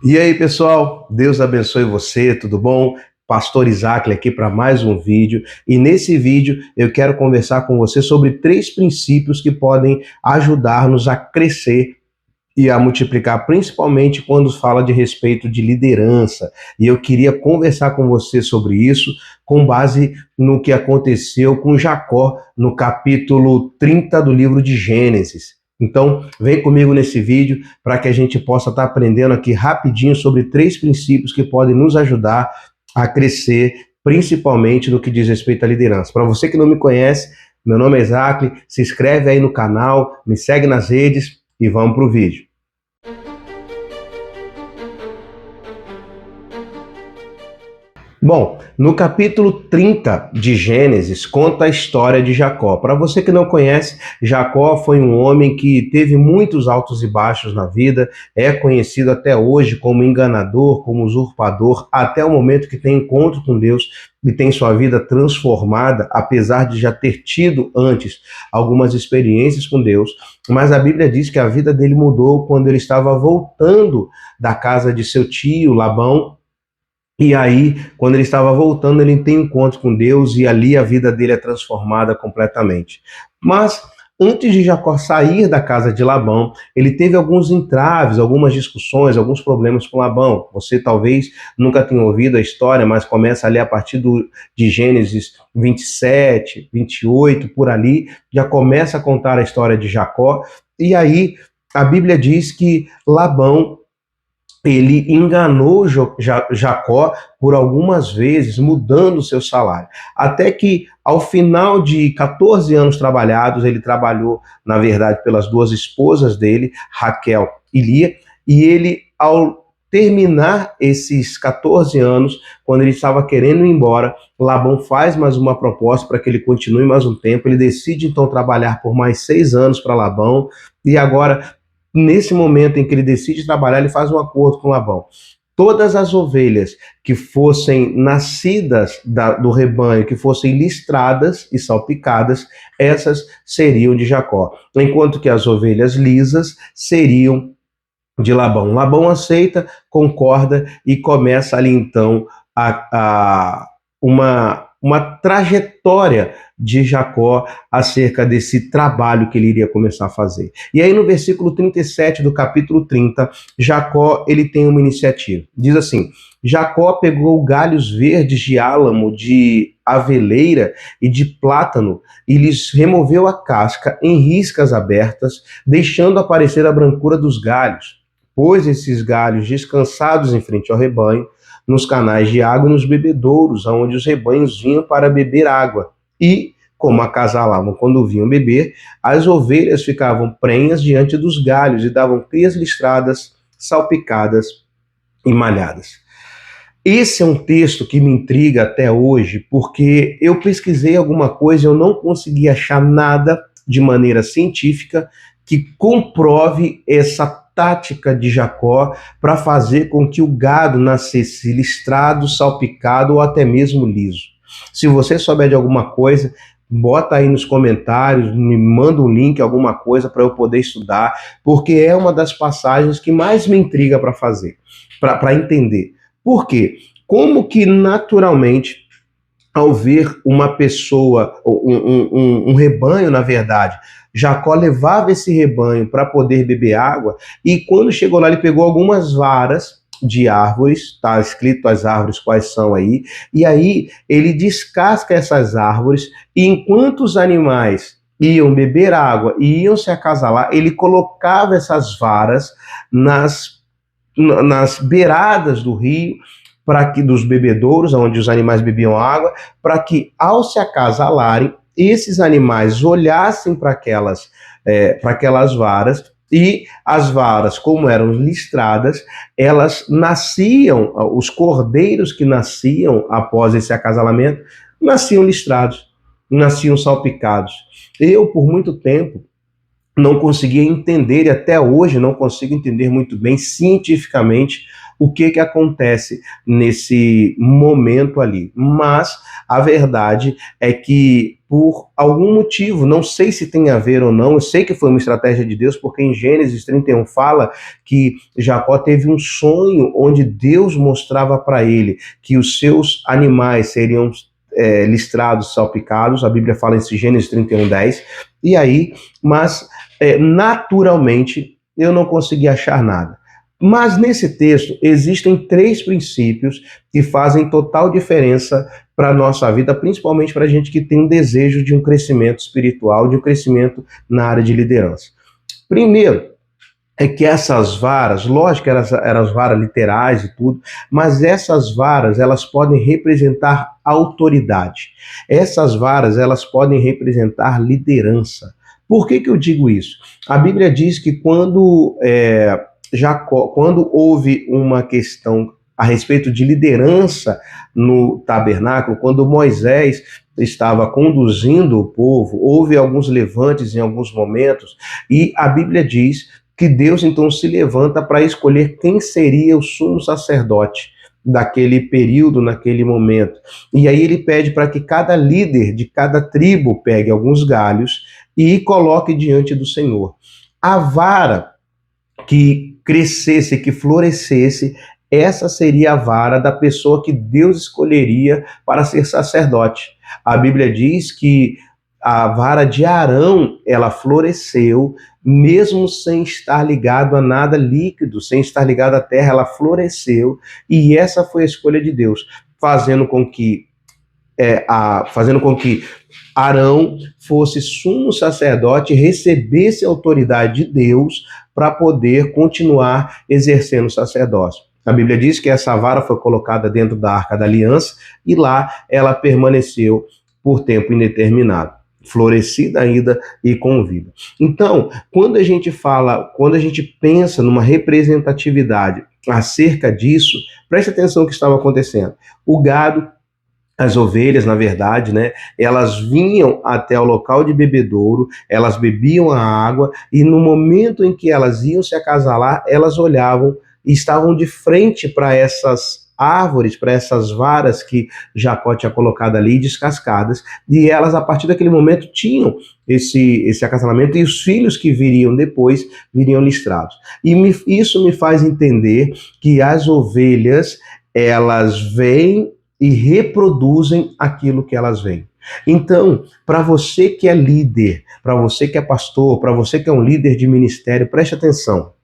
E aí, pessoal, Deus abençoe você, tudo bom? Pastor Isaac aqui para mais um vídeo. E nesse vídeo eu quero conversar com você sobre 3 princípios que podem ajudar-nos a crescer e a multiplicar, principalmente quando fala de respeito de liderança. E eu queria conversar com você sobre isso com base no que aconteceu com Jacó no capítulo 30 do livro de Gênesis. Então, vem comigo nesse vídeo para que a gente possa estar aprendendo aqui rapidinho sobre 3 princípios que podem nos ajudar a crescer, principalmente no que diz respeito à liderança. Para você que não me conhece, meu nome é Isaac, se inscreve aí no canal, me segue nas redes e vamos para o vídeo. Bom, no capítulo 30 de Gênesis, conta a história de Jacó. Para você que não conhece, Jacó foi um homem que teve muitos altos e baixos na vida, é conhecido até hoje como enganador, como usurpador, até o momento que tem encontro com Deus e tem sua vida transformada, apesar de já ter tido antes algumas experiências com Deus. Mas a Bíblia diz que a vida dele mudou quando ele estava voltando da casa de seu tio Labão. E aí, quando ele estava voltando, ele tem um encontro com Deus e ali a vida dele é transformada completamente. Mas antes de Jacó sair da casa de Labão, ele teve alguns entraves, algumas discussões, alguns problemas com Labão. Você talvez nunca tenha ouvido a história, mas começa ali a partir de Gênesis 27, 28, por ali, já começa a contar a história de Jacó. E aí a Bíblia diz que Labão ele enganou Jacó por algumas vezes, mudando o seu salário. Até que, ao final de 14 anos trabalhados, ele trabalhou, na verdade, pelas 2 esposas dele, Raquel e Lia, e ele, ao terminar esses 14 anos, quando ele estava querendo ir embora, Labão faz mais uma proposta para que ele continue mais um tempo. Ele decide, então, trabalhar por mais 6 anos para Labão, e agora nesse momento em que ele decide trabalhar, ele faz um acordo com Labão. Todas as ovelhas que fossem nascidas do rebanho, que fossem listradas e salpicadas, essas seriam de Jacó, enquanto que as ovelhas lisas seriam de Labão. Labão aceita, concorda e começa ali então uma trajetória de Jacó acerca desse trabalho que ele iria começar a fazer. E aí no versículo 37 do capítulo 30, Jacó ele tem uma iniciativa. Diz assim: Jacó pegou galhos verdes de álamo, de aveleira e de plátano e lhes removeu a casca em riscas abertas, deixando aparecer a brancura dos galhos. Pôs esses galhos descansados em frente ao rebanho, nos canais de água e nos bebedouros, onde os rebanhos vinham para beber água. E, como acasalavam quando vinham beber, as ovelhas ficavam prenhas diante dos galhos e davam crias listradas, salpicadas e malhadas. Esse é um texto que me intriga até hoje, porque eu pesquisei alguma coisa e eu não consegui achar nada de maneira científica que comprove essa tática de Jacó para fazer com que o gado nascesse listrado, salpicado ou até mesmo liso. Se você souber de alguma coisa, bota aí nos comentários, me manda um link, alguma coisa para eu poder estudar, porque é uma das passagens que mais me intriga para fazer, para entender. Por quê? Como que naturalmente, ao ver uma pessoa, um rebanho, na verdade, Jacó levava esse rebanho para poder beber água, e quando chegou lá, ele pegou algumas varas de árvores, está escrito as árvores quais são aí, e aí ele descasca essas árvores, e enquanto os animais iam beber água e iam se acasalar, ele colocava essas varas nas beiradas do rio, para que dos bebedouros, onde os animais bebiam água, para que ao se acasalarem, esses animais olhassem para aquelas varas, e as varas, como eram listradas, elas nasciam, os cordeiros que nasciam após esse acasalamento, nasciam listrados, nasciam salpicados. Eu, por muito tempo, não conseguia entender, e até hoje não consigo entender muito bem cientificamente o que que acontece nesse momento ali. Mas a verdade é que, por algum motivo, não sei se tem a ver ou não, eu sei que foi uma estratégia de Deus, porque em Gênesis 31 fala que Jacó teve um sonho onde Deus mostrava para ele que os seus animais seriam listrados, salpicados. A Bíblia fala em Gênesis 31:10. E aí, mas naturalmente eu não consegui achar nada. Mas nesse texto existem três princípios que fazem total diferença para a nossa vida, principalmente para a gente que tem um desejo de um crescimento espiritual, de um crescimento na área de liderança. Primeiro, é que essas varas, lógico que eram as varas literais e tudo, mas essas varas, elas podem representar autoridade. Essas varas, elas podem representar liderança. Por que que eu digo isso? A Bíblia diz que quando houve uma questão a respeito de liderança no tabernáculo, quando Moisés estava conduzindo o povo, houve alguns levantes em alguns momentos, e a Bíblia diz que Deus então se levanta para escolher quem seria o sumo sacerdote daquele período, naquele momento. E aí ele pede para que cada líder de cada tribo pegue alguns galhos e coloque diante do Senhor. A vara que crescesse, que florescesse, essa seria a vara da pessoa que Deus escolheria para ser sacerdote. A Bíblia diz que a vara de Arão, ela floresceu, mesmo sem estar ligado a nada líquido, sem estar ligado à terra, ela floresceu, e essa foi a escolha de Deus, fazendo com que Arão fosse sumo sacerdote, recebesse a autoridade de Deus para poder continuar exercendo o sacerdócio. A Bíblia diz que essa vara foi colocada dentro da Arca da Aliança e lá ela permaneceu por tempo indeterminado, florescida ainda e com vida. Então, quando a gente pensa numa representatividade acerca disso, preste atenção no que estava acontecendo. O gado, as ovelhas, na verdade, né, elas vinham até o local de bebedouro, elas bebiam a água e no momento em que elas iam se acasalar, elas olhavam e estavam de frente para essas árvores, para essas varas que Jacó tinha colocado ali, descascadas, e elas, a partir daquele momento, tinham esse acasalamento, e os filhos que viriam depois viriam listrados. Isso me faz entender que as ovelhas, elas vêm e reproduzem aquilo que elas veem. Então, para você que é líder, para você que é pastor, para você que é um líder de ministério, preste atenção.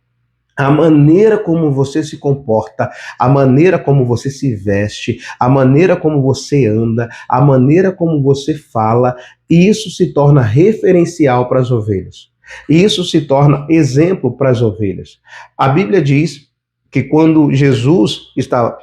A maneira como você se comporta, a maneira como você se veste, a maneira como você anda, a maneira como você fala, isso se torna referencial para as ovelhas. Isso se torna exemplo para as ovelhas. A Bíblia diz que quando Jesus estava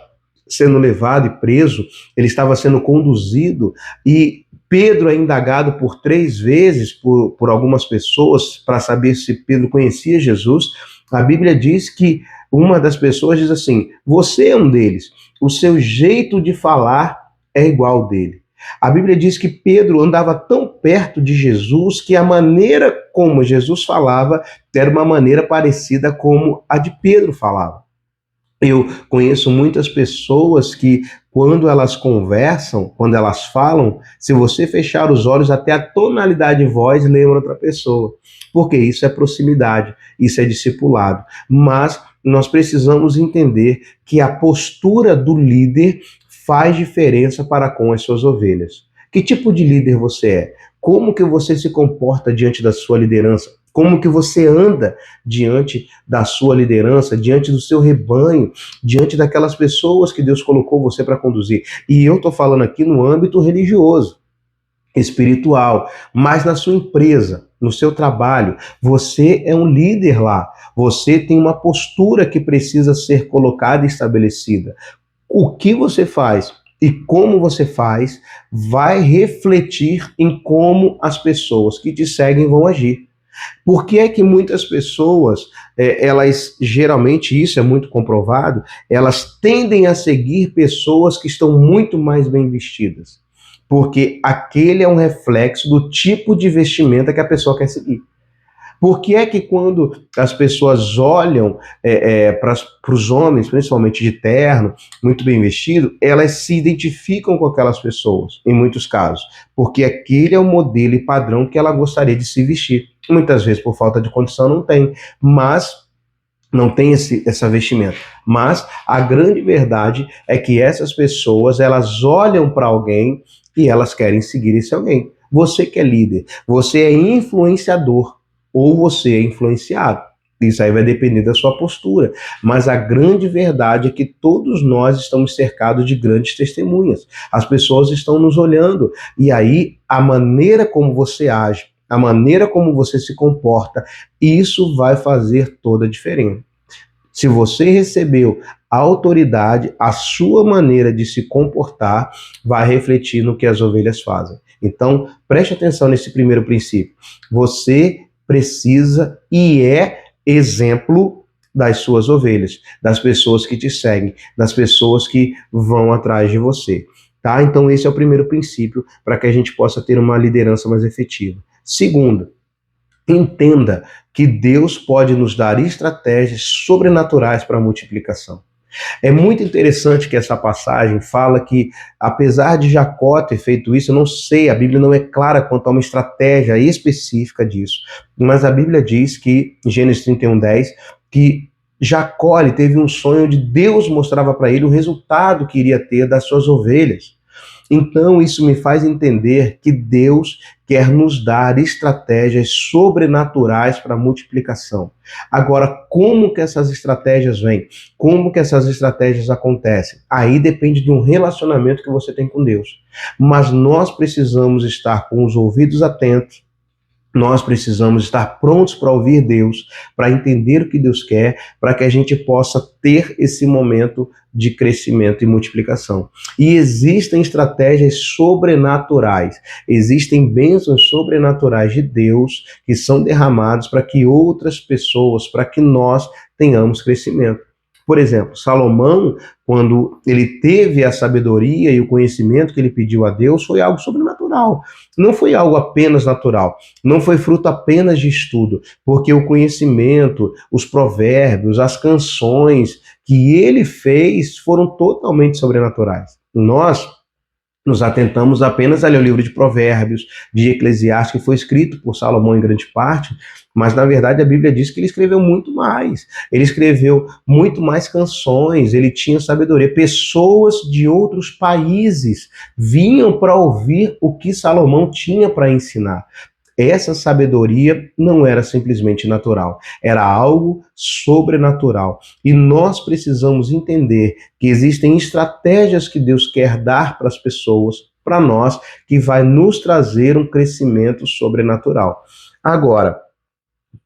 sendo levado e preso, ele estava sendo conduzido e Pedro é indagado por 3 vezes por algumas pessoas para saber se Pedro conhecia Jesus. A Bíblia diz que uma das pessoas diz assim: você é um deles, o seu jeito de falar é igual ao dele. A Bíblia diz que Pedro andava tão perto de Jesus que a maneira como Jesus falava era uma maneira parecida como a de Pedro falava. Eu conheço muitas pessoas que, quando elas conversam, quando elas falam, se você fechar os olhos, até a tonalidade de voz lembra outra pessoa. Porque isso é proximidade, isso é discipulado. Mas nós precisamos entender que a postura do líder faz diferença para com as suas ovelhas. Que tipo de líder você é? Como que você se comporta diante da sua liderança? Como que você anda diante da sua liderança, diante do seu rebanho, diante daquelas pessoas que Deus colocou você para conduzir. E eu estou falando aqui no âmbito religioso, espiritual, mas na sua empresa, no seu trabalho, você é um líder lá. Você tem uma postura que precisa ser colocada e estabelecida. O que você faz e como você faz vai refletir em como as pessoas que te seguem vão agir. Por que é que muitas pessoas, elas geralmente, isso é muito comprovado, elas tendem a seguir pessoas que estão muito mais bem vestidas? Porque aquele é um reflexo do tipo de vestimenta que a pessoa quer seguir. Por que é que quando as pessoas olham para os homens, principalmente de terno, muito bem vestido, elas se identificam com aquelas pessoas, em muitos casos? Porque aquele é o modelo e padrão que ela gostaria de se vestir. Muitas vezes, por falta de condição, não tem, mas não tem essa vestimenta. Mas a grande verdade é que essas pessoas, elas olham para alguém e elas querem seguir esse alguém. Você que é líder, você é influenciador ou você é influenciado. Isso aí vai depender da sua postura. Mas a grande verdade é que todos nós estamos cercados de grandes testemunhas. As pessoas estão nos olhando. E aí, a maneira como você age, a maneira como você se comporta, isso vai fazer toda a diferença. Se você recebeu a autoridade, a sua maneira de se comportar vai refletir no que as ovelhas fazem. Então, preste atenção nesse primeiro princípio. Você precisa e é exemplo das suas ovelhas, das pessoas que te seguem, das pessoas que vão atrás de você. Tá? Então, esse é o primeiro princípio para que a gente possa ter uma liderança mais efetiva. Segundo, entenda que Deus pode nos dar estratégias sobrenaturais para a multiplicação. É muito interessante que essa passagem fala que, apesar de Jacó ter feito isso, eu não sei, a Bíblia não é clara quanto a uma estratégia específica disso, mas a Bíblia diz que, em Gênesis 31:10, que Jacó ele teve um sonho onde Deus mostrava para ele o resultado que iria ter das suas ovelhas. Então, isso me faz entender que Deus quer nos dar estratégias sobrenaturais para a multiplicação. Agora, como que essas estratégias vêm? Como que essas estratégias acontecem? Aí depende de um relacionamento que você tem com Deus. Mas nós precisamos estar com os ouvidos atentos, nós precisamos estar prontos para ouvir Deus, para entender o que Deus quer, para que a gente possa ter esse momento de crescimento e multiplicação. E existem estratégias sobrenaturais, existem bênçãos sobrenaturais de Deus que são derramados para que outras pessoas, para que nós tenhamos crescimento. Por exemplo, Salomão, quando ele teve a sabedoria e o conhecimento que ele pediu a Deus, foi algo sobrenatural. Não foi algo apenas natural. Não foi fruto apenas de estudo, porque o conhecimento, os provérbios, as canções que ele fez foram totalmente sobrenaturais. Nós nos atentamos apenas a ler o livro de Provérbios, de Eclesiastes, que foi escrito por Salomão em grande parte, mas na verdade a Bíblia diz que ele escreveu muito mais. Ele escreveu muito mais canções, ele tinha sabedoria. Pessoas de outros países vinham para ouvir o que Salomão tinha para ensinar. Essa sabedoria não era simplesmente natural, era algo sobrenatural. E nós precisamos entender que existem estratégias que Deus quer dar para as pessoas, para nós, que vai nos trazer um crescimento sobrenatural. Agora,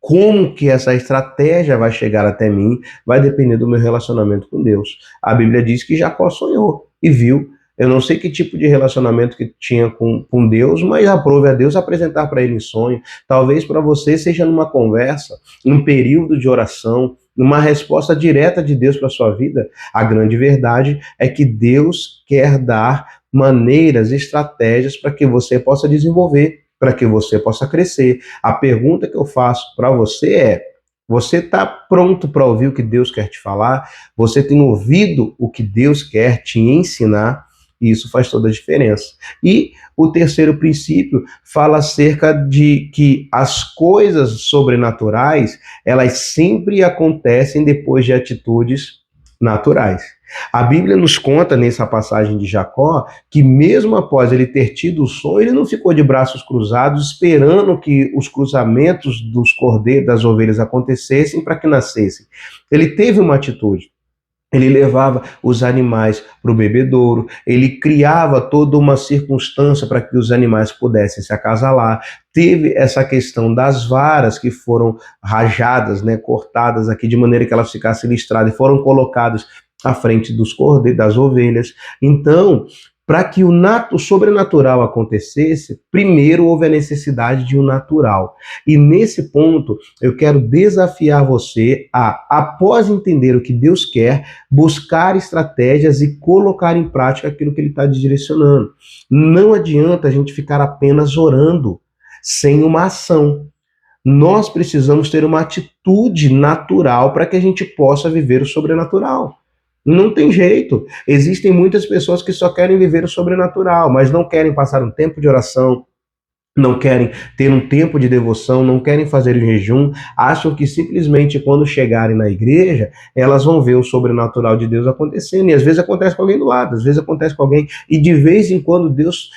como que essa estratégia vai chegar até mim vai depender do meu relacionamento com Deus. A Bíblia diz que Jacó sonhou e viu. Eu não sei que tipo de relacionamento que tinha com Deus, mas aprove a Deus apresentar para ele em sonho. Talvez para você seja numa conversa, num período de oração, numa resposta direta de Deus para a sua vida. A grande verdade é que Deus quer dar maneiras, estratégias para que você possa desenvolver, para que você possa crescer. A pergunta que eu faço para você é: você está pronto para ouvir o que Deus quer te falar? Você tem ouvido o que Deus quer te ensinar? E isso faz toda a diferença. E o terceiro princípio fala acerca de que as coisas sobrenaturais, elas sempre acontecem depois de atitudes naturais. A Bíblia nos conta nessa passagem de Jacó que mesmo após ele ter tido o sonho, ele não ficou de braços cruzados esperando que os cruzamentos dos cordeiros, das ovelhas acontecessem para que nascessem. Ele teve uma atitude. Ele levava os animais para o bebedouro, ele criava toda uma circunstância para que os animais pudessem se acasalar. Teve essa questão das varas que foram rajadas, né, cortadas aqui de maneira que elas ficassem listradas e foram colocadas à frente dos cordeiros, das ovelhas. Então, para que o sobrenatural acontecesse, primeiro houve a necessidade de um natural. E nesse ponto, eu quero desafiar você a, após entender o que Deus quer, buscar estratégias e colocar em prática aquilo que Ele está direcionando. Não adianta a gente ficar apenas orando, sem uma ação. Nós precisamos ter uma atitude natural para que a gente possa viver o sobrenatural. Não tem jeito. Existem muitas pessoas que só querem viver o sobrenatural, mas não querem passar um tempo de oração, não querem ter um tempo de devoção, não querem fazer o jejum, acham que simplesmente quando chegarem na igreja, elas vão ver o sobrenatural de Deus acontecendo. E às vezes acontece com alguém do lado, às vezes acontece com alguém, e de vez em quando Deus,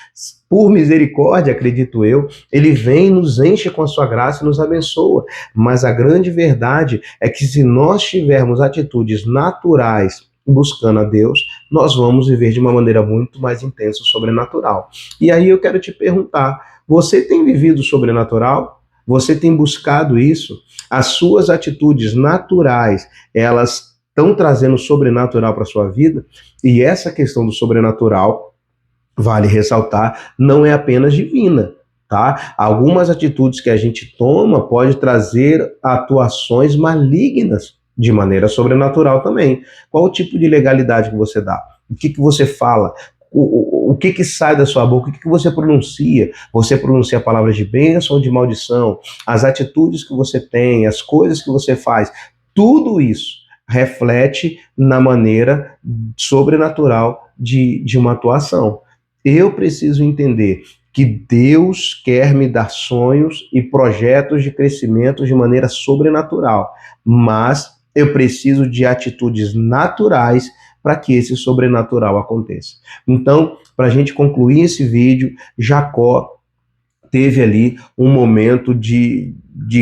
por misericórdia, acredito eu, ele vem, nos enche com a sua graça e nos abençoa. Mas a grande verdade é que se nós tivermos atitudes naturais buscando a Deus, nós vamos viver de uma maneira muito mais intensa o sobrenatural. E aí eu quero te perguntar, você tem vivido o sobrenatural? Você tem buscado isso? As suas atitudes naturais, elas estão trazendo o sobrenatural para a sua vida? E essa questão do sobrenatural, vale ressaltar, não é apenas divina, tá? Algumas atitudes que a gente toma pode trazer atuações malignas de maneira sobrenatural também. Qual o tipo de legalidade que você dá? O que você fala? O que sai da sua boca? O que você pronuncia? Você pronuncia palavras de bênção ou de maldição? As atitudes que você tem, as coisas que você faz, tudo isso reflete na maneira sobrenatural de uma atuação. Eu preciso entender que Deus quer me dar sonhos e projetos de crescimento de maneira sobrenatural, mas eu preciso de atitudes naturais para que esse sobrenatural aconteça. Então, para a gente concluir esse vídeo, Jacó teve ali um momento de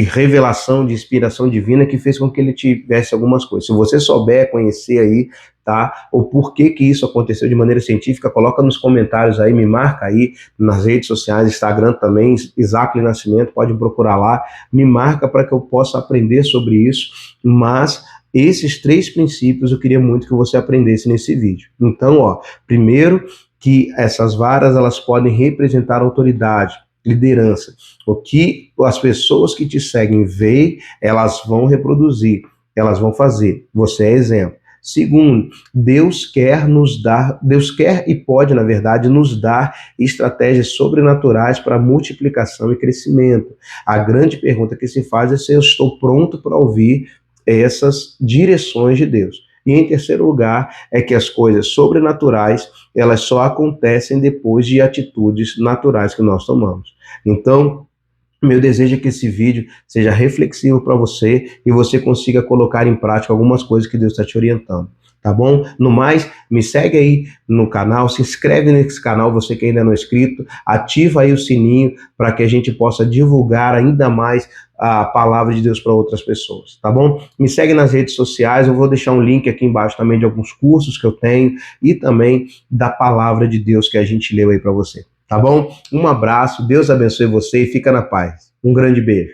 revelação, de inspiração divina que fez com que ele tivesse algumas coisas. Se você souber conhecer aí, tá, o porquê que isso aconteceu de maneira científica, coloca nos comentários aí, me marca aí nas redes sociais, Instagram também, Isaac Nascimento, pode procurar lá, me marca para que eu possa aprender sobre isso, mas esses 3 princípios eu queria muito que você aprendesse nesse vídeo. Então, ó, primeiro, que essas varas elas podem representar autoridade, liderança. O que as pessoas que te seguem veem, elas vão reproduzir, elas vão fazer. Você é exemplo. Segundo, Deus quer nos dar, Deus quer e pode, na verdade, nos dar estratégias sobrenaturais para multiplicação e crescimento. A grande pergunta que se faz é se eu estou pronto para ouvir essas direções de Deus. E em terceiro lugar, é que as coisas sobrenaturais, elas só acontecem depois de atitudes naturais que nós tomamos. Então, meu desejo é que esse vídeo seja reflexivo para você e você consiga colocar em prática algumas coisas que Deus está te orientando. Tá bom? No mais, me segue aí no canal, se inscreve nesse canal, você que ainda não é inscrito, ativa aí o sininho para que a gente possa divulgar ainda mais a palavra de Deus para outras pessoas, tá bom? Me segue nas redes sociais, eu vou deixar um link aqui embaixo também de alguns cursos que eu tenho e também da palavra de Deus que a gente leu aí para você, tá bom? Um abraço, Deus abençoe você e fica na paz. Um grande beijo.